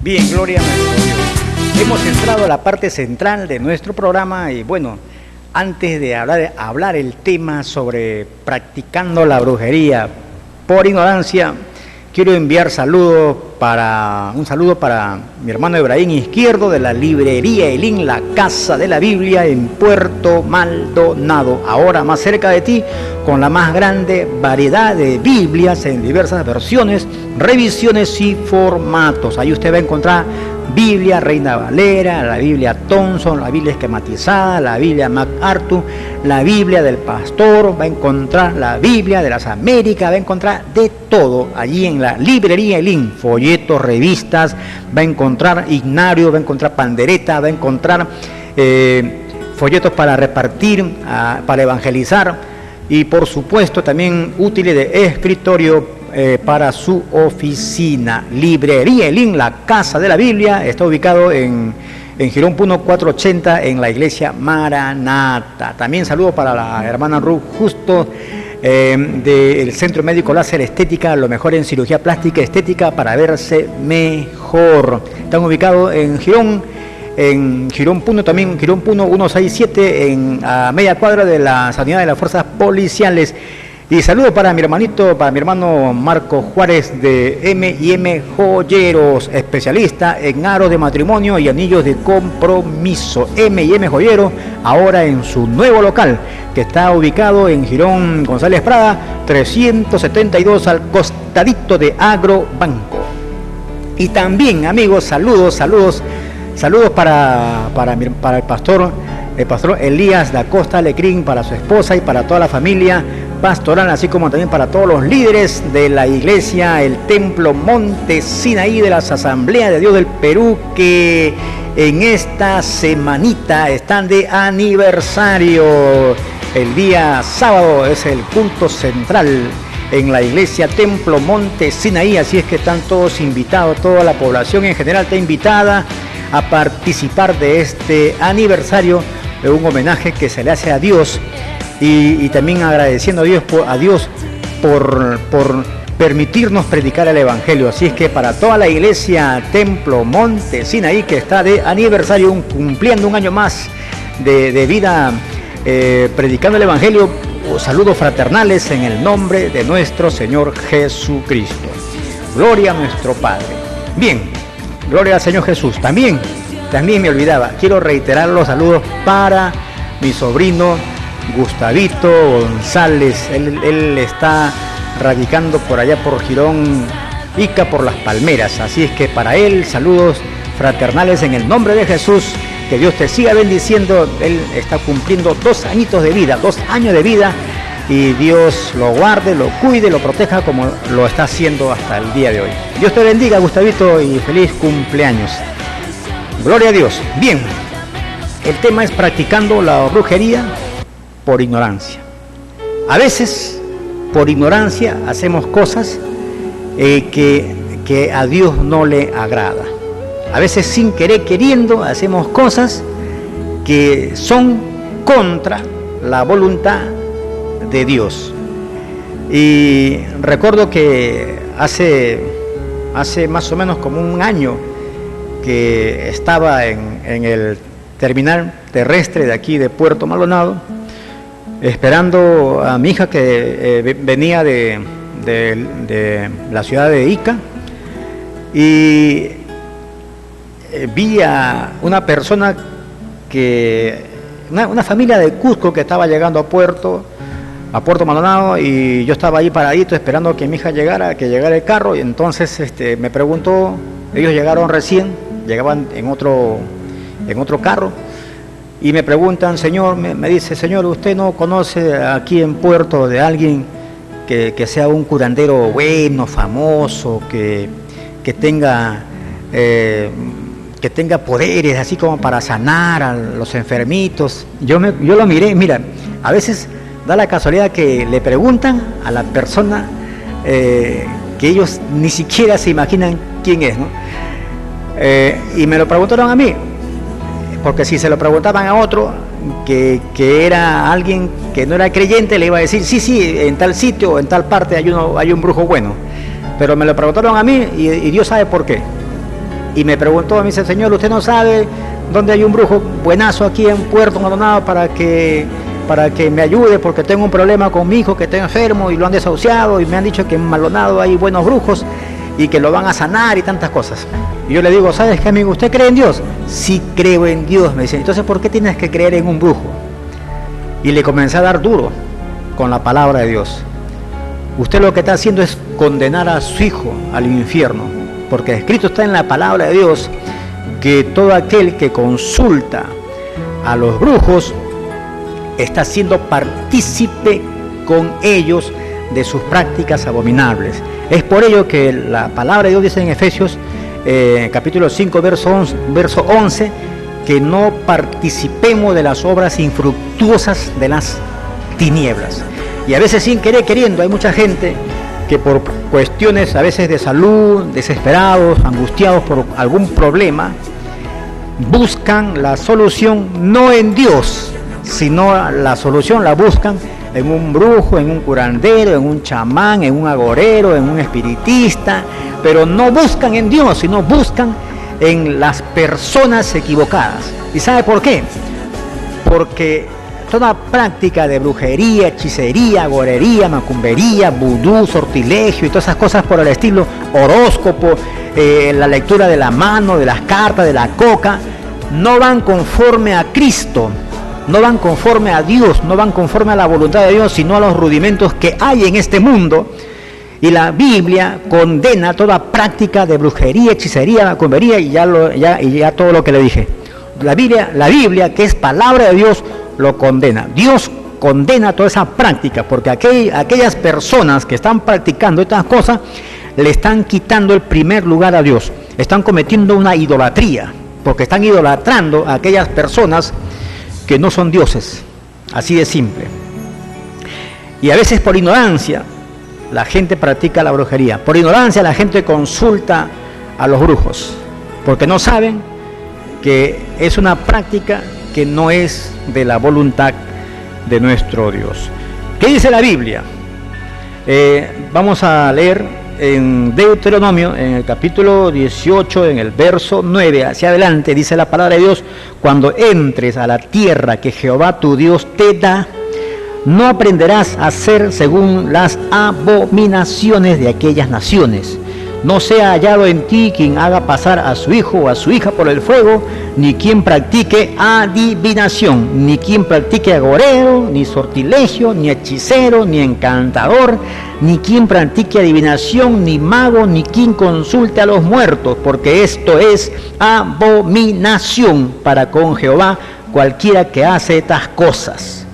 Bien, gloria a nuestro Dios. Hemos entrado a la parte central de nuestro programa y bueno, antes de hablar el tema sobre practicando la brujería por ignorancia, quiero enviar un saludo para mi hermano Efraín Izquierdo de la librería Elín, la Casa de la Biblia en Puerto Maldonado, ahora más cerca de ti, con la más grande variedad de Biblias en diversas versiones, revisiones y formatos. Ahí usted va a encontrar Biblia Reina Valera, la Biblia Thompson, la Biblia esquematizada, la Biblia MacArthur, la Biblia del Pastor, va a encontrar la Biblia de las Américas, va a encontrar de todo allí en la librería Elín, folletos, revistas, va a encontrar himnario, va a encontrar pandereta, va a encontrar folletos para repartir, para evangelizar y por supuesto también útiles de escritorio para su oficina. Librería Elín, la Casa de la Biblia, está ubicado en Girón Puno 480 en la iglesia Maranata. También saludo para la hermana Ruth Justo del Centro Médico Láser Estética, lo mejor en cirugía plástica estética para verse mejor. Están ubicados en Girón Puno, también Girón Puno 167 a media cuadra de las unidades de las fuerzas policiales. Y saludo para mi hermano Marco Juárez de M&M Joyeros, especialista en aros de matrimonio y anillos de compromiso. M&M Joyeros, ahora en su nuevo local, que está ubicado en Girón González Prada, 372 al costadito de Agrobanco. Y también, amigos, saludos para el pastor Elías da Costa Alecrín, para su esposa y para toda la familia pastoral, así como también para todos los líderes de la iglesia, el Templo Monte Sinaí de las Asambleas de Dios del Perú, que en esta semanita están de aniversario. El día sábado es el culto central en la iglesia Templo Monte Sinaí, así es que están todos invitados, toda la población en general está invitada a participar de este aniversario, de un homenaje que se le hace a Dios y también agradeciendo a Dios por permitirnos predicar el Evangelio. Así es que para toda la iglesia Templo Monte Sinaí, que está de aniversario, cumpliendo un año más de vida predicando el Evangelio, saludos fraternales en el nombre de nuestro Señor Jesucristo. Gloria a nuestro Padre. Bien, gloria al Señor Jesús. También me olvidaba, quiero reiterar los saludos para mi sobrino Gustavito González. Él está radicando por allá por Girón, Ica, por Las Palmeras. Así es que para él, saludos fraternales en el nombre de Jesús. Que Dios te siga bendiciendo. Él está cumpliendo 2 años de vida y Dios lo guarde, lo cuide, lo proteja como lo está haciendo hasta el día de hoy. Dios te bendiga, Gustavito, y feliz cumpleaños. Gloria a Dios. Bien, el tema es practicando la brujería por ignorancia. A veces, por ignorancia, hacemos cosas que a Dios no le agrada. A veces, sin querer, queriendo, hacemos cosas que son contra la voluntad de Dios. Y recuerdo que hace más o menos como un año que estaba en el terminal terrestre de aquí de Puerto Maldonado, esperando a mi hija que venía de la ciudad de Ica, y vi a una persona una familia de Cusco que estaba llegando a Puerto Maldonado, y yo estaba ahí paradito esperando que mi hija llegara el carro, y entonces me preguntó, ellos llegaron recién, llegaban en otro carro, y me preguntan, señor, me dice, señor, ¿usted no conoce aquí en Puerto de alguien que sea un curandero bueno, famoso, que tenga poderes así como para sanar a los enfermitos? Yo lo miré, mira, a veces da la casualidad que le preguntan a la persona que ellos ni siquiera se imaginan quién es, ¿no? Y me lo preguntaron a mí, porque si se lo preguntaban a otro que era alguien que no era creyente, le iba a decir, sí, en tal sitio, en tal parte hay un brujo bueno. Pero me lo preguntaron a mí y Dios sabe por qué. y me preguntó, me dice, señor, ¿usted no sabe dónde hay un brujo buenazo aquí en Puerto Maldonado para que me ayude? Porque tengo un problema con mi hijo que está enfermo y lo han desahuciado y me han dicho que en Maldonado hay buenos brujos y que lo van a sanar y tantas cosas. Y yo le digo, ¿sabes qué, amigo? ¿Usted cree en Dios? Sí, creo en Dios, me dice. Entonces, ¿por qué tienes que creer en un brujo? Y le comencé a dar duro con la palabra de Dios. Usted lo que está haciendo es condenar a su hijo al infierno, porque escrito está en la palabra de Dios que todo aquel que consulta a los brujos está siendo partícipe con ellos de sus prácticas abominables. Es por ello que la palabra de Dios dice en Efesios capítulo 5 verso 11 que no participemos de las obras infructuosas de las tinieblas. Y a veces sin querer queriendo hay mucha gente que por cuestiones a veces de salud, desesperados, angustiados por algún problema, buscan la solución no en Dios, sino la solución la buscan en un brujo, en un curandero, en un chamán, en un agorero, en un espiritista, pero no buscan en Dios, sino buscan en las personas equivocadas. ¿Y sabe por qué? Porque toda práctica de brujería, hechicería, agorería, macumbería, vudú, sortilegio y todas esas cosas por el estilo, horóscopo, la lectura de la mano, de las cartas, de la coca, no van conforme a Cristo, no van conforme a Dios, no van conforme a la voluntad de Dios, sino a los rudimentos que hay en este mundo. Y la Biblia condena toda práctica de brujería, hechicería, macumbería y ya todo lo que le dije. La Biblia, que es palabra de Dios, lo condena. Dios condena toda esa práctica, porque aquellas personas que están practicando estas cosas le están quitando el primer lugar a Dios. Están cometiendo una idolatría, porque están idolatrando a aquellas personas que no son dioses, así de simple. Y a veces por ignorancia la gente practica la brujería, por ignorancia la gente consulta a los brujos, porque no saben que es una práctica que no es de la voluntad de nuestro Dios. ¿Qué dice la Biblia? Vamos a leer en Deuteronomio, en el capítulo 18, en el verso 9 hacia adelante, dice la palabra de Dios: cuando entres a la tierra que Jehová tu Dios te da, no aprenderás a hacer según las abominaciones de aquellas naciones. No sea hallado en ti quien haga pasar a su hijo o a su hija por el fuego, ni quien practique adivinación, ni quien practique agorero, ni sortilegio, ni hechicero, ni encantador, ni quien practique adivinación, ni mago, ni quien consulte a los muertos, porque esto es abominación para con Jehová cualquiera que hace estas cosas.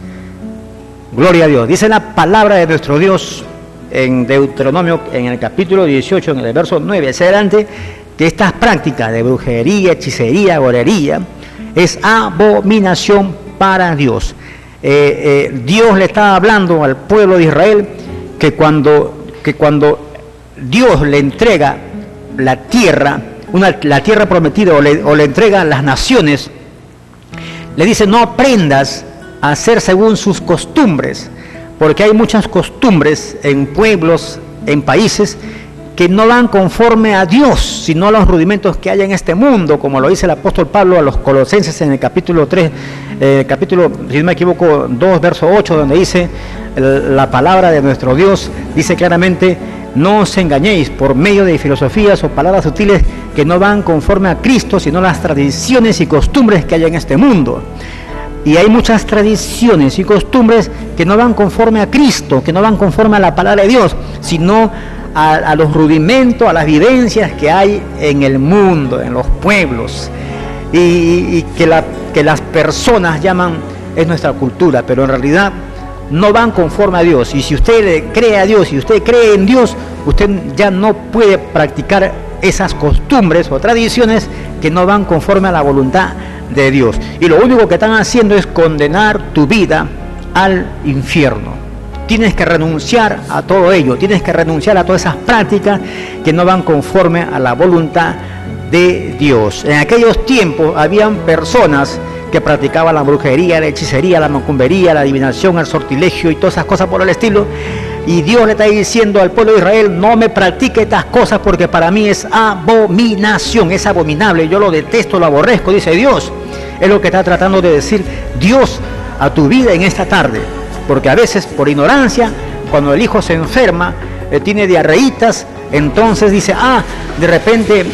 Gloria a Dios. Dice la palabra de nuestro Dios en Deuteronomio, en el capítulo 18, en el verso 9 hacia adelante, que estas prácticas de brujería, hechicería, agorería, es abominación para Dios. Dios le estaba hablando al pueblo de Israel que cuando Dios le entrega la tierra, la tierra prometida, o le entrega las naciones, le dice: no aprendas a hacer según sus costumbres, porque hay muchas costumbres en pueblos, en países, que no van conforme a Dios, sino a los rudimentos que hay en este mundo, como lo dice el apóstol Pablo a los Colosenses en el capítulo 3, capítulo, si no me equivoco, 2, verso 8, donde dice la palabra de nuestro Dios, dice claramente: no os engañéis por medio de filosofías o palabras sutiles que no van conforme a Cristo, sino las tradiciones y costumbres que hay en este mundo. Y hay muchas tradiciones y costumbres que no van conforme a Cristo, que no van conforme a la palabra de Dios, sino a los rudimentos, a las vivencias que hay en el mundo, en los pueblos, y que las personas llaman es nuestra cultura, pero en realidad no van conforme a Dios. Y si usted le cree a Dios, si usted cree en Dios, usted ya no puede practicar esas costumbres o tradiciones que no van conforme a la voluntad de Dios. Y lo único que están haciendo es condenar tu vida al infierno. Tienes que renunciar a todo ello, tienes que renunciar a todas esas prácticas que no van conforme a la voluntad de Dios. En aquellos tiempos habían personas que practicaba la brujería, la hechicería, la macumbería, la adivinación, el sortilegio y todas esas cosas por el estilo. Y Dios le está diciendo al pueblo de Israel, no me practique estas cosas porque para mí es abominación, es abominable, yo lo detesto, lo aborrezco, dice Dios. Es lo que está tratando de decir Dios a tu vida en esta tarde. Porque a veces por ignorancia, cuando el hijo se enferma, tiene diarreitas, entonces dice, de repente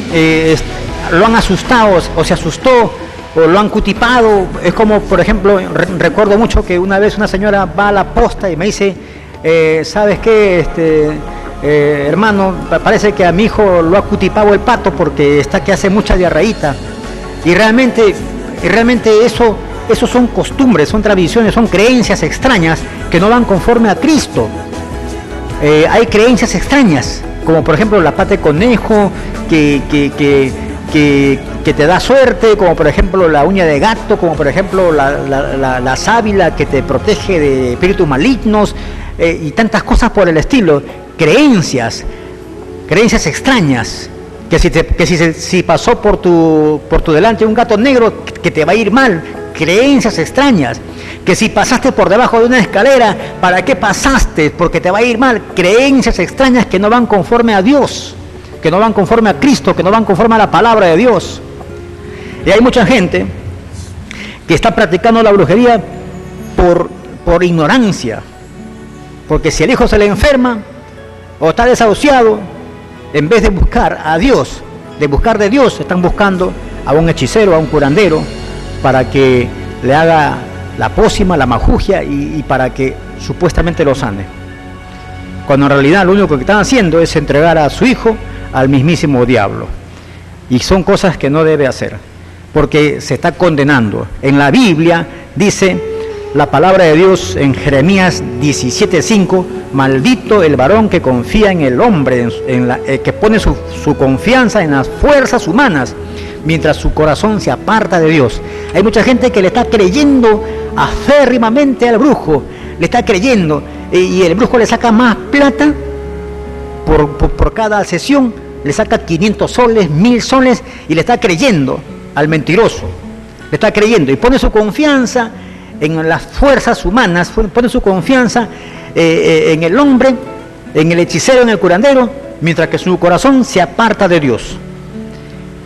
lo han asustado o se asustó o lo han cutipado. Es como, por ejemplo, recuerdo mucho que una vez una señora va a la posta y me dice, ¿sabes qué, hermano? Parece que a mi hijo lo ha cutipado el pato porque está que hace mucha diarreíta. Y realmente eso son costumbres, son tradiciones, son creencias extrañas que no van conforme a Cristo. Hay creencias extrañas, como por ejemplo la pata de conejo, que te da suerte, como por ejemplo la uña de gato, como por ejemplo la sábila que te protege de espíritus malignos, y tantas cosas por el estilo. Creencias extrañas, que si pasó por tu delante un gato negro, que te va a ir mal. Creencias extrañas, que si pasaste por debajo de una escalera, ¿para qué pasaste? Porque te va a ir mal. Creencias extrañas que no van conforme a Dios, que no van conforme a Cristo, que no van conforme a la palabra de Dios. Y hay mucha gente que está practicando la brujería por ignorancia, porque si el hijo se le enferma o está desahuciado, en vez de buscar a Dios, de buscar de Dios, están buscando a un hechicero, a un curandero, para que le haga la pócima, la majugia y para que supuestamente lo sane. Cuando en realidad lo único que están haciendo es entregar a su hijo al mismísimo diablo. Y son cosas que no debe hacer, porque se está condenando. En la Biblia dice la palabra de Dios en Jeremías 17:5, maldito el varón que confía en el hombre, que pone su confianza en las fuerzas humanas, mientras su corazón se aparta de Dios. Hay mucha gente que le está creyendo aférrimamente al brujo, le está creyendo, y el brujo le saca más plata por cada sesión, le saca 500 soles, 1000 soles, y le está creyendo al mentiroso, le está creyendo, y pone su confianza en las fuerzas humanas, pone su confianza en el hombre, en el hechicero, en el curandero, mientras que su corazón se aparta de Dios.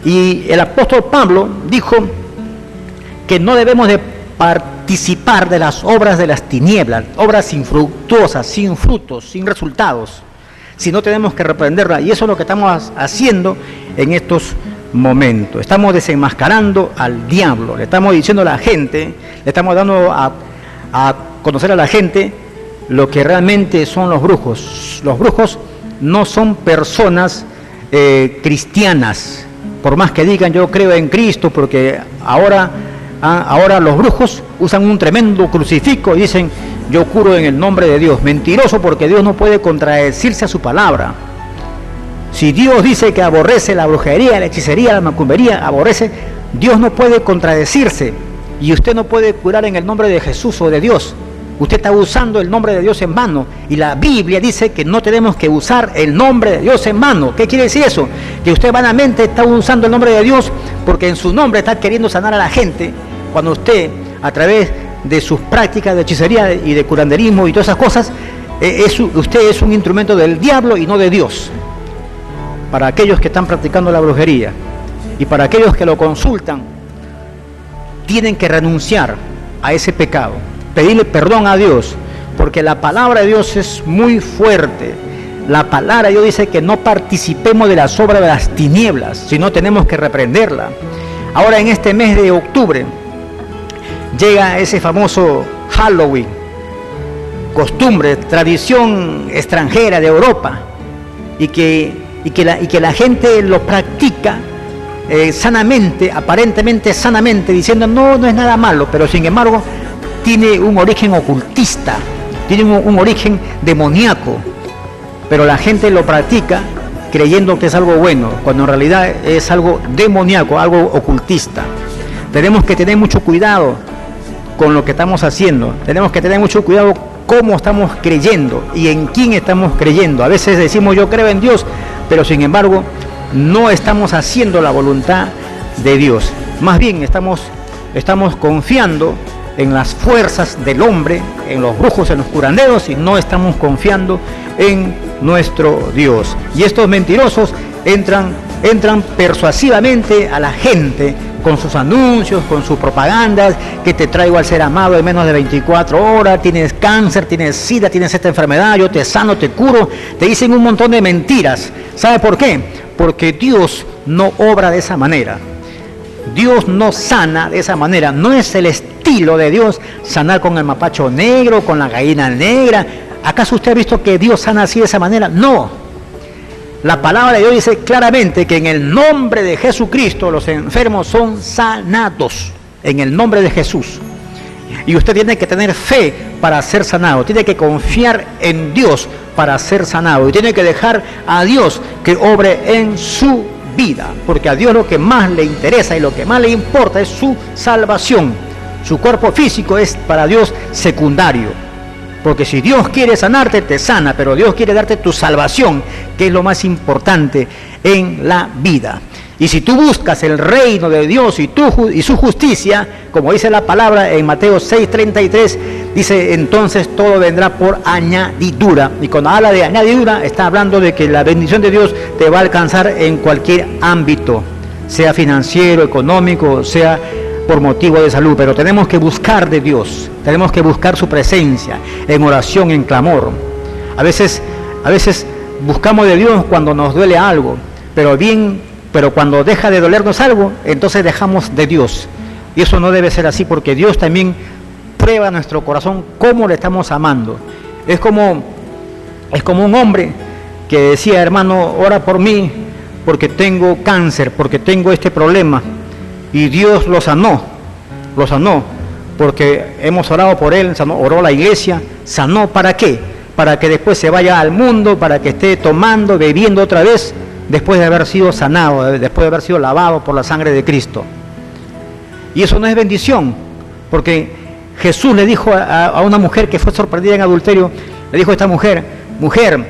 Y el apóstol Pablo dijo que no debemos de participar de las obras de las tinieblas, obras infructuosas, sin frutos, sin resultados, sino tenemos que reprenderla. Y eso es lo que estamos haciendo en estos momentos. Estamos desenmascarando al diablo, le estamos diciendo a la gente, le estamos dando a conocer a la gente lo que realmente son los brujos. Los brujos no son personas cristianas, por más que digan yo creo en Cristo, porque ahora los brujos usan un tremendo crucifijo y dicen yo curo en el nombre de Dios. Mentiroso, porque Dios no puede contradecirse a su palabra. Si Dios dice que aborrece la brujería, la hechicería, la macumbería, aborrece, Dios no puede contradecirse, y usted no puede curar en el nombre de Jesús o de Dios. Usted está usando el nombre de Dios en vano, y la Biblia dice que no tenemos que usar el nombre de Dios en vano. ¿Qué quiere decir eso? Que usted vanamente está usando el nombre de Dios porque en su nombre está queriendo sanar a la gente, cuando usted, a través de sus prácticas de hechicería y de curanderismo y todas esas cosas, usted es un instrumento del diablo y no de Dios. Para aquellos que están practicando la brujería y para aquellos que lo consultan, tienen que renunciar a ese pecado, pedirle perdón a Dios, porque la palabra de Dios es muy fuerte. La palabra de Dios dice que no participemos de las obras de las tinieblas, sino tenemos que reprenderla. Ahora, en este mes de octubre llega ese famoso Halloween, costumbre, tradición extranjera de Europa, y que la gente lo practica sanamente, aparentemente sanamente, diciendo no es nada malo, pero sin embargo tiene un origen ocultista, tiene un origen demoníaco, pero la gente lo practica creyendo que es algo bueno, cuando en realidad es algo demoníaco, algo ocultista. Tenemos que tener mucho cuidado con lo que estamos haciendo, tenemos que tener mucho cuidado cómo estamos creyendo y en quién estamos creyendo. A veces decimos yo creo en Dios, pero sin embargo no estamos haciendo la voluntad de Dios. Más bien estamos estamos confiando en las fuerzas del hombre, en los brujos, en los curanderos, y no estamos confiando en nuestro Dios. Y estos mentirosos entran persuasivamente a la gente con sus anuncios, con sus propagandas, que te traigo al ser amado en menos de 24 horas, tienes cáncer, tienes sida, tienes esta enfermedad, yo te sano, te curo. Te dicen un montón de mentiras. ¿Sabe por qué? Porque Dios no obra de esa manera. Dios no sana de esa manera. No es el estilo de Dios sanar con el mapacho negro, con la gallina negra. ¿Acaso usted ha visto que Dios sana así de esa manera? No. La palabra de Dios dice claramente que en el nombre de Jesucristo los enfermos son sanados. En el nombre de Jesús. Y usted tiene que tener fe para ser sanado. Tiene que confiar en Dios para ser sanado. Y tiene que dejar a Dios que obre en su vida. Porque a Dios lo que más le interesa y lo que más le importa es su salvación. Su cuerpo físico es para Dios secundario. Porque si Dios quiere sanarte, te sana, pero Dios quiere darte tu salvación, que es lo más importante en la vida. Y si tú buscas el reino de Dios y su justicia, como dice la palabra en Mateo 6:33, dice, entonces todo vendrá por añadidura. Y cuando habla de añadidura, está hablando de que la bendición de Dios te va a alcanzar en cualquier ámbito, sea financiero, económico, sea por motivo de salud. Pero tenemos que buscar de Dios, tenemos que buscar su presencia en oración, en clamor. A veces buscamos de Dios cuando nos duele algo, pero cuando deja de dolernos algo, entonces dejamos de Dios. Y eso no debe ser así, porque Dios también prueba nuestro corazón cómo le estamos amando. Es como un hombre que decía, hermano, ora por mí porque tengo cáncer, porque tengo este problema. Y Dios lo sanó, porque hemos orado por él, oró la iglesia, sanó. ¿Para qué? Para que después se vaya al mundo, para que esté tomando, bebiendo otra vez, después de haber sido sanado, después de haber sido lavado por la sangre de Cristo. Y eso no es bendición, porque Jesús le dijo a una mujer que fue sorprendida en adulterio, le dijo a esta mujer, mujer,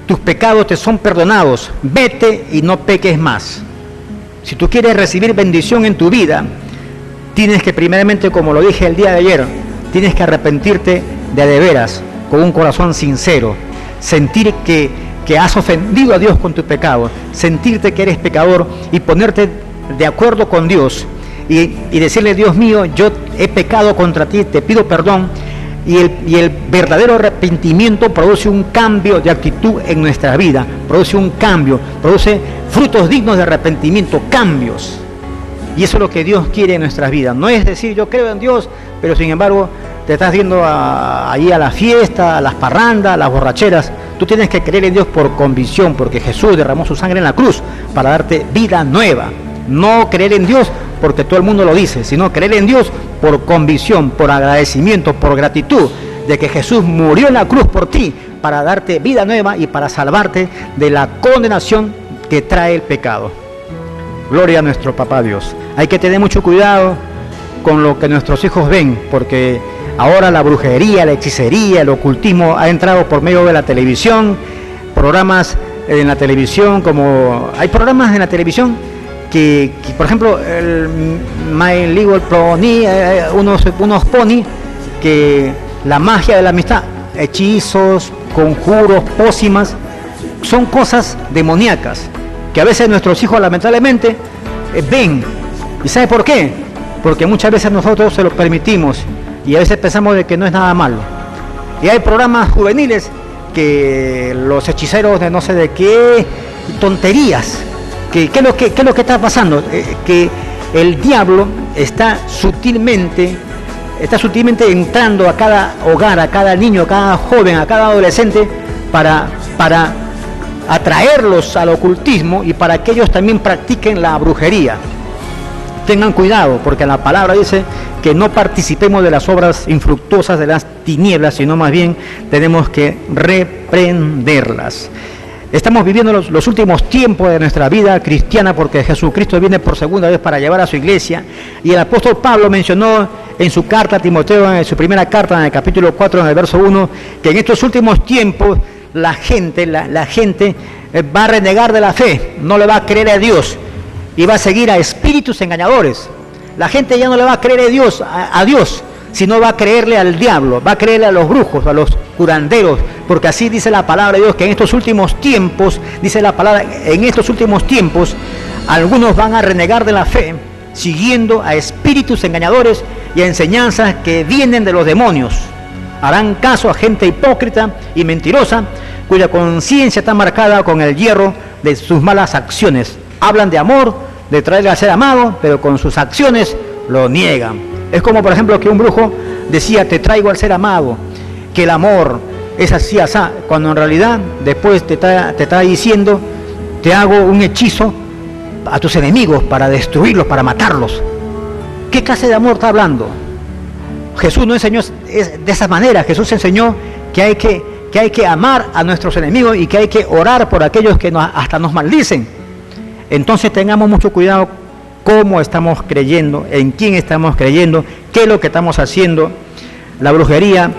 tus pecados te son perdonados, vete y no peques más. Si tú quieres recibir bendición en tu vida, tienes que primeramente, como lo dije el día de ayer, tienes que arrepentirte de veras, con un corazón sincero, sentir que has ofendido a Dios con tu pecado, sentirte que eres pecador y ponerte de acuerdo con Dios y decirle, Dios mío, yo he pecado contra ti, te pido perdón. Y el verdadero arrepentimiento produce un cambio de actitud en nuestra vida, produce un cambio, produce frutos dignos de arrepentimiento, cambios. Y eso es lo que Dios quiere en nuestras vidas. No es decir, yo creo en Dios, pero sin embargo te estás yendo allí a la fiesta, a las parrandas, a las borracheras. Tú tienes que creer en Dios por convicción, porque Jesús derramó su sangre en la cruz para darte vida nueva. No creer en Dios porque todo el mundo lo dice, sino creer en Dios por convicción, por agradecimiento, por gratitud de que Jesús murió en la cruz por ti para darte vida nueva y para salvarte de la condenación que trae el pecado. Gloria a nuestro Papá Dios. Hay que tener mucho cuidado con lo que nuestros hijos ven, porque ahora la brujería, la hechicería, el ocultismo ha entrado por medio de la televisión, programas en la televisión, como hay programas en la televisión que por ejemplo, el My Little Pony, unos pony, que la magia de la amistad, hechizos, conjuros, pócimas, son cosas demoníacas, que a veces nuestros hijos lamentablemente ven. ¿Y sabe por qué? Porque muchas veces nosotros se lo permitimos y a veces pensamos de que no es nada malo. Y hay programas juveniles que los hechiceros de no sé de qué, tonterías. ¿Qué es lo que está pasando? Que el diablo está sutilmente entrando a cada hogar, a cada niño, a cada joven, a cada adolescente para atraerlos al ocultismo y para que ellos también practiquen la brujería. Tengan cuidado, porque la palabra dice que no participemos de las obras infructuosas de las tinieblas, sino más bien tenemos que reprenderlas. Estamos viviendo los últimos tiempos de nuestra vida cristiana, porque Jesucristo viene por segunda vez para llevar a su iglesia, y el apóstol Pablo mencionó en su carta a Timoteo, en su primera carta, en el capítulo 4, en el verso 1, que en estos últimos tiempos la gente va a renegar de la fe, no le va a creer a Dios y va a seguir a espíritus engañadores. la gente ya no le va a creer a Dios, sino va a creerle al diablo, va a creerle a los brujos, a los curanderos, porque así dice la palabra de Dios, que en estos últimos tiempos, dice la palabra, en estos últimos tiempos, algunos van a renegar de la fe, siguiendo a espíritus engañadores y a enseñanzas que vienen de los demonios. Harán caso a gente hipócrita y mentirosa, cuya conciencia está marcada con el hierro de sus malas acciones. Hablan de amor, de traerle a ser amado, pero con sus acciones lo niegan. Es como, por ejemplo, que un brujo decía, te traigo al ser amado, que el amor es así, asá, cuando en realidad después te está diciendo, te hago un hechizo a tus enemigos para destruirlos, para matarlos. ¿Qué clase de amor está hablando? Jesús no enseñó de esa manera. Jesús enseñó que hay que amar a nuestros enemigos y que hay que orar por aquellos que hasta nos maldicen. Entonces tengamos mucho cuidado cómo estamos creyendo, en quién estamos creyendo, qué es lo que estamos haciendo. La brujería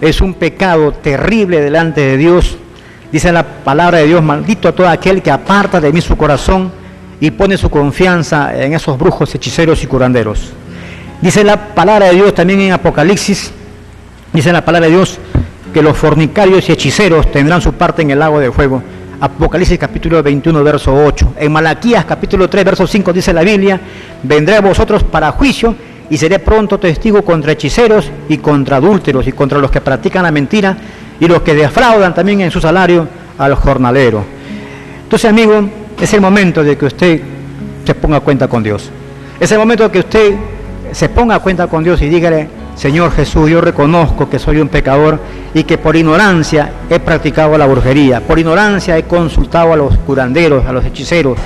es un pecado terrible delante de Dios. Dice la palabra de Dios, maldito a todo aquel que aparta de mí su corazón y pone su confianza en esos brujos, hechiceros y curanderos. Dice la palabra de Dios también en Apocalipsis, dice la palabra de Dios que los fornicarios y hechiceros tendrán su parte en el lago de fuego. Apocalipsis capítulo 21, verso 8. En Malaquías capítulo 3, verso 5 dice la Biblia, vendré a vosotros para juicio y seré pronto testigo contra hechiceros y contra adúlteros y contra los que practican la mentira y los que defraudan también en su salario al jornalero. Entonces, amigo, es el momento de que usted se ponga a cuenta con Dios. Es el momento de que usted se ponga a cuenta con Dios y dígale, Señor Jesús, yo reconozco que soy un pecador y que por ignorancia he practicado la brujería, por ignorancia he consultado a los curanderos, a los hechiceros,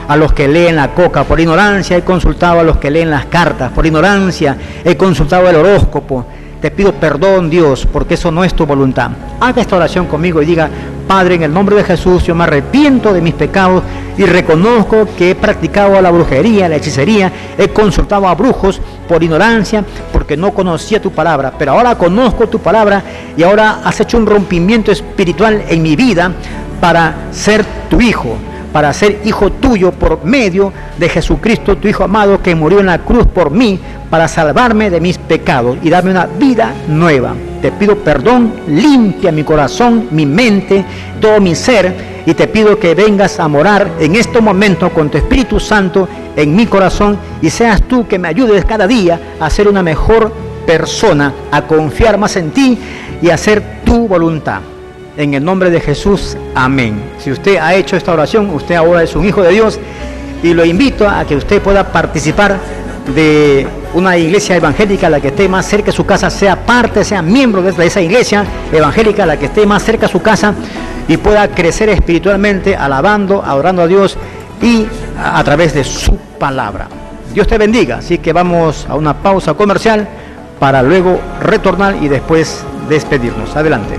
a los que leen la coca, por ignorancia he consultado a los que leen las cartas, por ignorancia he consultado el horóscopo. Te pido perdón, Dios, porque eso no es tu voluntad. Haga esta oración conmigo y diga, Padre, en el nombre de Jesús, yo me arrepiento de mis pecados y reconozco que he practicado la brujería, la hechicería, he consultado a brujos por ignorancia, porque no conocía tu palabra, pero ahora conozco tu palabra y ahora has hecho un rompimiento espiritual en mi vida para ser tu hijo, para ser hijo tuyo por medio de Jesucristo, tu Hijo amado, que murió en la cruz por mí, para salvarme de mis pecados y darme una vida nueva. Te pido perdón, limpia mi corazón, mi mente, todo mi ser, y te pido que vengas a morar en este momento con tu Espíritu Santo en mi corazón y seas tú que me ayudes cada día a ser una mejor persona, a confiar más en ti y a hacer tu voluntad. En el nombre de Jesús, amén. Si usted ha hecho esta oración, usted ahora es un hijo de Dios y lo invito a que usted pueda participar de una iglesia evangélica, la que esté más cerca de su casa, sea parte, sea miembro de esa iglesia evangélica, la que esté más cerca de su casa y pueda crecer espiritualmente, alabando, adorando a Dios y a través de su palabra. Dios te bendiga. Así que vamos a una pausa comercial para luego retornar y después despedirnos. Adelante.